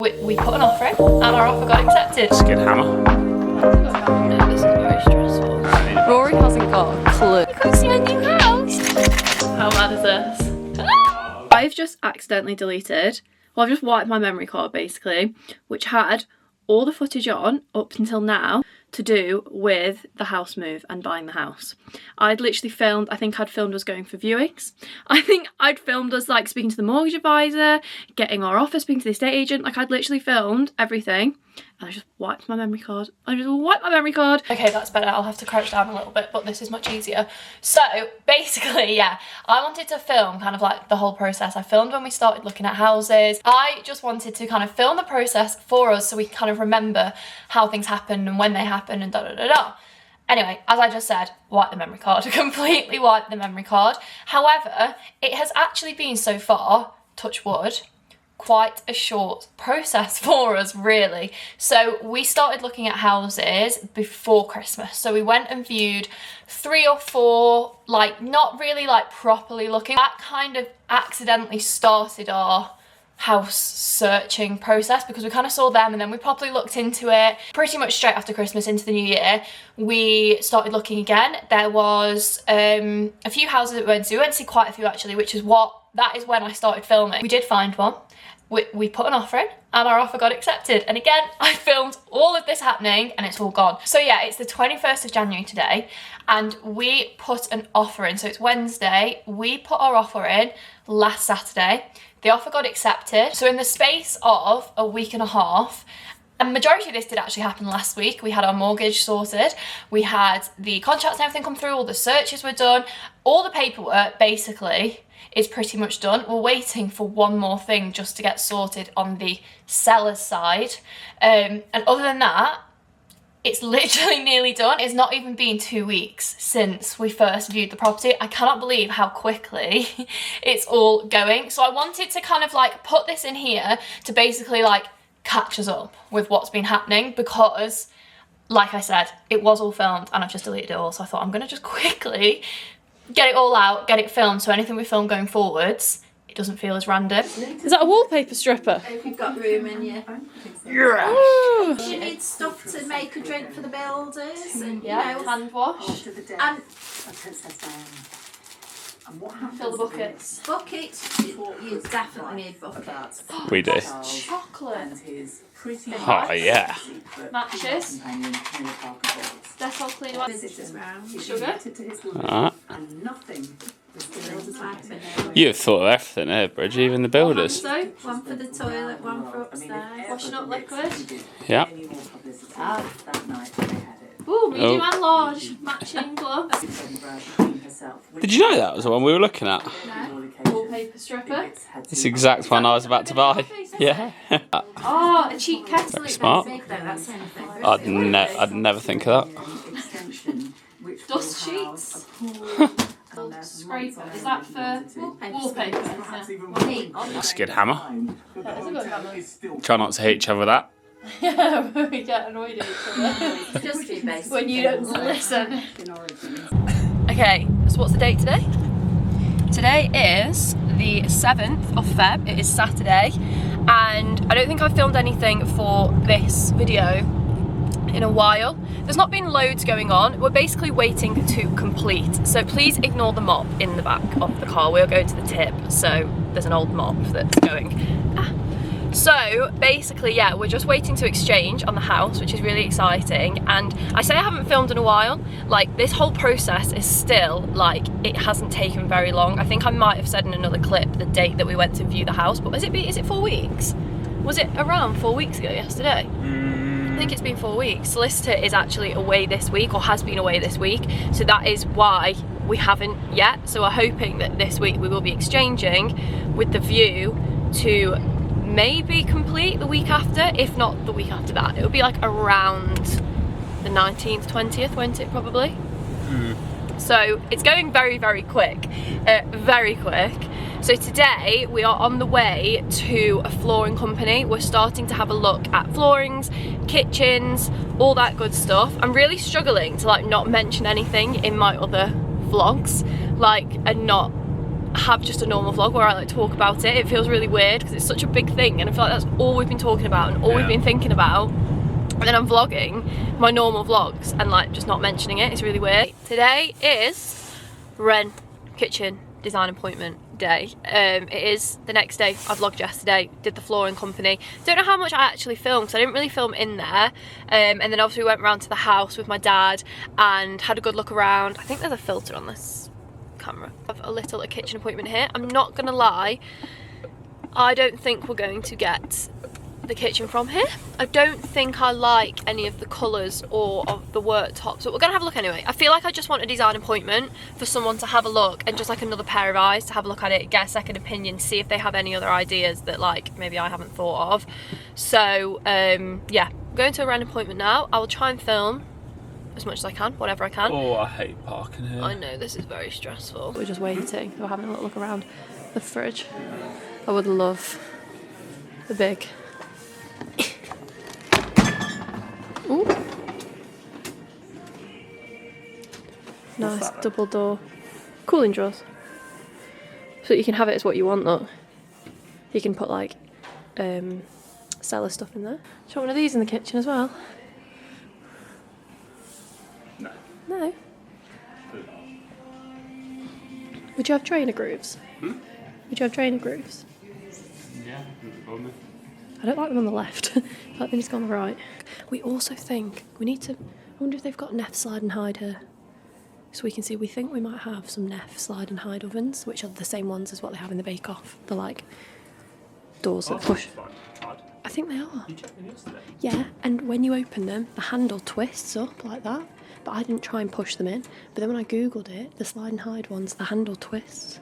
We put an offer in and our offer got accepted. Skid hammer. No, this is very stressful. Rory hasn't got a clue. You can see our new house. How mad is this? I've just accidentally deleted, well, I've just wiped my memory card basically, which had all the footage on up until now to do with the house move and buying the house. I'd literally filmed, I think I'd filmed us going for viewings. I think I'd filmed us like speaking to the mortgage advisor, getting our offer, speaking to the estate agent. Like I'd literally filmed everything and I just wiped my memory card. Okay, that's better. I'll have to crouch down a little bit, but this is much easier. So basically, yeah, I wanted to film kind of like the whole process. I filmed when we started looking at houses. I just wanted to kind of film the process for us so we can kind of remember how things happened and when they happened and da-da-da-da. Anyway, as I just said, wipe the memory card. Completely wipe the memory card. However, it has actually been so far, touch wood, quite a short process for us, really. So we started looking at houses before Christmas. So we went and viewed 3 or 4, like not really like properly looking. That kind of accidentally started our house searching process because we kind of saw them and then we properly looked into it pretty much straight after Christmas into the new year. We started looking again. There was a few houses that we went to. We went to see quite a few actually, that is when I started filming. We did find one. We put an offer in and our offer got accepted. And again, I filmed all of this happening and it's all gone. So yeah, it's the 21st of January today and we put an offer in. So it's Wednesday. We put our offer in last Saturday. The offer got accepted. So in the space of a week and a half, and majority of this did actually happen last week. We had our mortgage sorted. We had the contracts and everything come through. All the searches were done. All the paperwork basically is pretty much done. We're waiting for one more thing just to get sorted on the seller's side. And other than that, it's literally nearly done. It's not even been 2 weeks since we first viewed the property. I cannot believe how quickly it's all going. So I wanted to kind of like put this in here to basically like catch us up with what's been happening because, like I said, it was all filmed and I've just deleted it all. So I thought I'm gonna just quickly get it all out, get it filmed, so anything we film going forwards, it doesn't feel as random. Is that a wallpaper stripper? If you've got room in you. Yeah. You need stuff to make a drink for the builders and Yeah, you know, hand wash. and Fill the buckets. buckets. You definitely need buckets. We do. Chocolate. Oh yeah. Matches. Dettol cleaner. Visitors round. Sugar. Alright. You've thought of everything here, Bridge, even the builders. Soap. One for the toilet, one for upstairs. Washing up liquid. Yeah. Ooh, medium and large. Matching gloves. Did you know that was the one we were looking at? No. Wallpaper stripper. This exact one I was about to buy. Yeah. Oh, a cheap kettle. Smart. I'd never think of that. Dust sheets. Scraper. Is that for wallpaper? Yeah. Skid hammer. That is a good hammer. Try not to hit each other with that. Yeah, we get annoyed at each other. Just be basic. When you don't listen. Okay, so what's the date today? Today is the 7th of Feb. It is Saturday, and I don't think I've filmed anything for this video in a while. There's not been loads going on. We're basically waiting to complete. So please ignore the mop in the back of the car. We're going to the tip, so there's an old mop that's going. So basically, yeah, we're just waiting to exchange on the house, which is really exciting. And I say I haven't filmed in a while. Like, this whole process is still, like, it hasn't taken very long. I think I might have said in another clip the date that we went to view the house, but is it 4 weeks? Was it around 4 weeks ago yesterday? I think it's been 4 weeks. Solicitor is actually away this week, or has been away this week, so that is why we haven't yet. So we're hoping that this week we will be exchanging with the view to maybe complete the week after, if not the week after that. It would be like around the 19th, 20th, won't it, probably? So it's going very, very quick, very quick. So today we are on the way to a flooring company. We're starting to have a look at floorings, kitchens, all that good stuff. I'm really struggling to like not mention anything in my other vlogs, like, and not have just a normal vlog where I like talk about it. It feels really weird because it's such a big thing, and I feel like that's all we've been talking about and all we've been thinking about. And then I'm vlogging my normal vlogs and like just not mentioning it. It's really weird. Today is Ren kitchen design appointment day. It is the next day. I vlogged yesterday, did the flooring company. Don't know how much I actually filmed because I didn't really film in there. And then obviously we went round to the house with my dad and had a good look around. I think there's a filter on this camera. I have a little kitchen appointment here. I'm not gonna lie, I don't think we're going to get the kitchen from here. I don't think I like any of the colours or of the worktops, but we're gonna have a look anyway. I feel like I just want a design appointment for someone to have a look and just like another pair of eyes to have a look at it, get a second opinion, see if they have any other ideas that like maybe I haven't thought of. So yeah, going to a random appointment now. I will try and film as much as I can, whatever I can. Oh, I hate parking here. I know, this is very stressful. We're just waiting. We're having a little look around the fridge. I would love the big ooh. Nice double door cooling drawers. So you can have it as what you want though. You can put like cellar stuff in there. Do you want one of these in the kitchen as well? No. No? Would you have drainer grooves? Would you have drainer grooves? Yeah, I don't like them on the left. I like them just go on the right. We also think we need to. I wonder if they've got Neff slide and hide here, so we can see. We think we might have some Neff slide and hide ovens, which are the same ones as what they have in the Bake Off. They're like doors that push. I think they are. You checked them yesterday? Yeah, and when you open them, the handle twists up like that. But I didn't try and push them in. But then when I googled it, the slide and hide ones, the handle twists.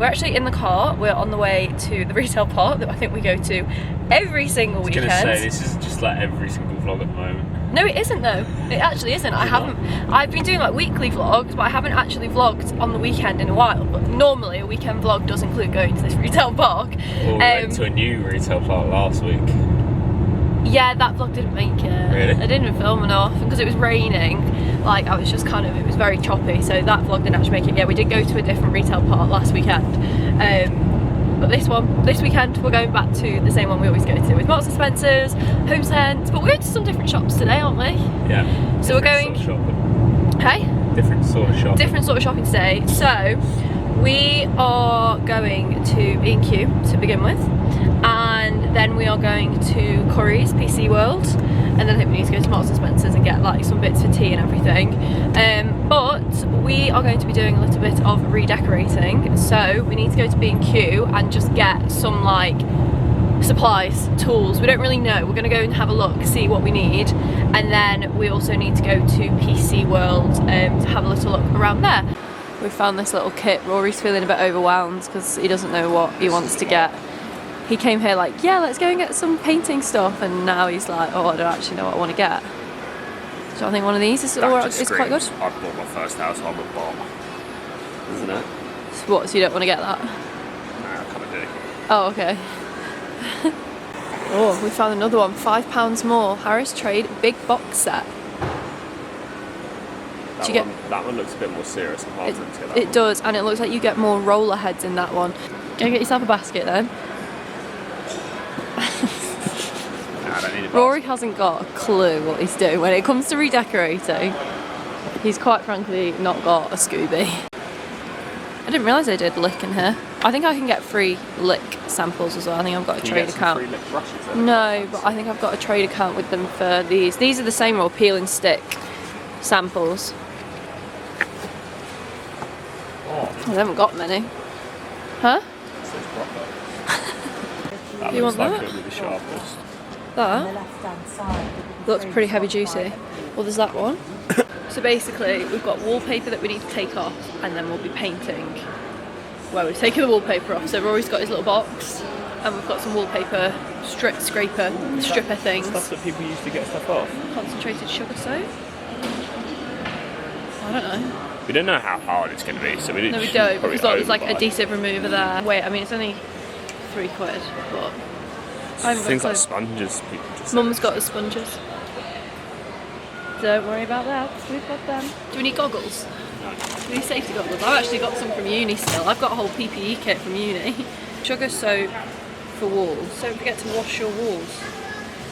We're actually in the car. We're on the way to the retail park that I think we go to every single weekend. I was going to say, this is just like every single vlog at the moment. No, it isn't though. It actually isn't. I've been doing like weekly vlogs, but I haven't actually vlogged on the weekend in a while. But normally a weekend vlog does include going to this retail park. Well, we went to a new retail park last week. Yeah, that vlog didn't make it. Really? I didn't film enough because it was raining. Like I was just kind of, it was very choppy, so that vlog didn't actually make it. Yeah, we did go to a different retail park last weekend. But this weekend we're going back to the same one we always go to with Marks and Spencer's, Home Sense, but we're going to some different shops today, aren't we? Yeah. So we're going. Sort of Hey? Different sort of shopping. Different sort of shopping today. So we are going to B&Q to begin with, and then we are going to Curry's PC World, and then I think we need to go to Marks and Spencer's and get like some bits for tea and everything. But we are going to be doing a little bit of redecorating, so we need to go to B&Q and just get some like supplies, tools. We don't really know. We're going to go and have a look, see what we need, and then we also need to go to PC World to have a little look around there. We found this little kit. Rory's feeling a bit overwhelmed because he doesn't know what he wants to get. He came here like, yeah, let's go and get some painting stuff, and now he's like, oh, I don't actually know what I want to get. So I think one of these is quite good. I bought my first house on the bottom, isn't it? So what, so you don't want to get that? No, I kind of do. Oh, okay. Oh, we found another one, £5 more. Harris Trade big box set. That one looks a bit more serious. It does, and it looks like you get more roller heads in that one. Go get yourself a basket then. I don't need a basket. Rory hasn't got a clue what he's doing when it comes to redecorating. He's quite frankly not got a Scooby. I didn't realise they did lick in here. I think I can get free lick samples as well. I think I've got a trade account. Free lick brushes then? No, but I think I've got a trade account with them for these. These are the same raw peel and stick samples. I haven't got many. Huh? That You looks want like that? it'll be the sharpest. That looks pretty heavy duty. Well, there's that one. So basically, we've got wallpaper that we need to take off, and then we'll be painting where we've taken the wallpaper off. So Rory's got his little box, and we've got some wallpaper stripper things. Stuff that people use to get stuff off. Concentrated sugar soap. I don't know. We don't know how hard it's going to be, so we No, we don't, because there's like adhesive remover there. Wait, I mean, it's only £3, but I haven't got things a like clue. sponges. People just Mum's got the sponges. Don't worry about that, we've got them. Do we need goggles? These safety goggles, I've actually got some from uni still. I've got a whole PPE kit from uni. Sugar soap for walls. Don't forget to wash your walls.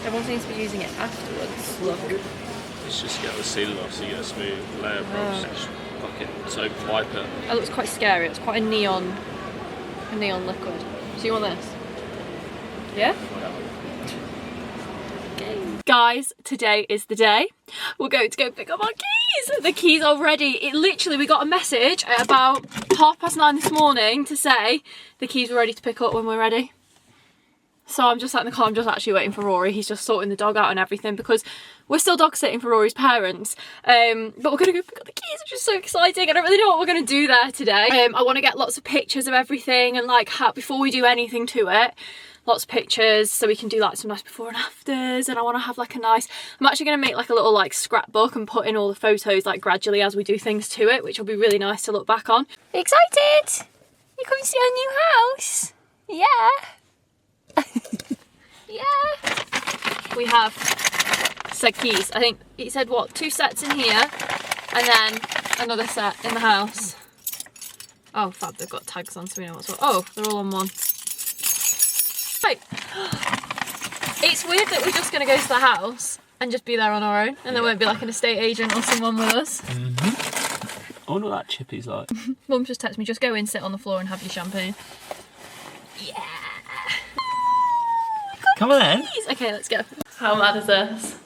Everyone seems to be using it afterwards. Look. It's just get the seal off so you get a smooth layer, bro. Just fucking soap wipe it. It looks quite scary. It's quite a neon liquid. So you want this? Yeah? Okay. Guys, today is the day. We're going to go pick up our keys. The keys are ready. We got a message at about 9:30 this morning to say the keys were ready to pick up when we're ready. So I'm just sat in the car, I'm just actually waiting for Rory. He's just sorting the dog out and everything because we're still dog sitting for Rory's parents. But we're going to go pick up the keys, which is so exciting. I don't really know what we're going to do there today. I want to get lots of pictures of everything and like before we do anything to it. Lots of pictures so we can do like some nice before and afters, and I want to have like I'm actually going to make like a little like scrapbook and put in all the photos like gradually as we do things to it, which will be really nice to look back on. Excited? You come see our new house? Yeah. Yeah. We have said keys. I think he said what, 2 sets in here and then another set in the house. Oh fab, they've got tags on so we know what's what. Oh, they're all on one. Right. It's weird that we're just going to go to the house and just be there on our own and there won't be like an estate agent or someone with us. I wonder what that chippy's like. Mum just texted me, just go in, sit on the floor and have your champagne. Yeah. Come on then. Okay, let's go. How mad is this?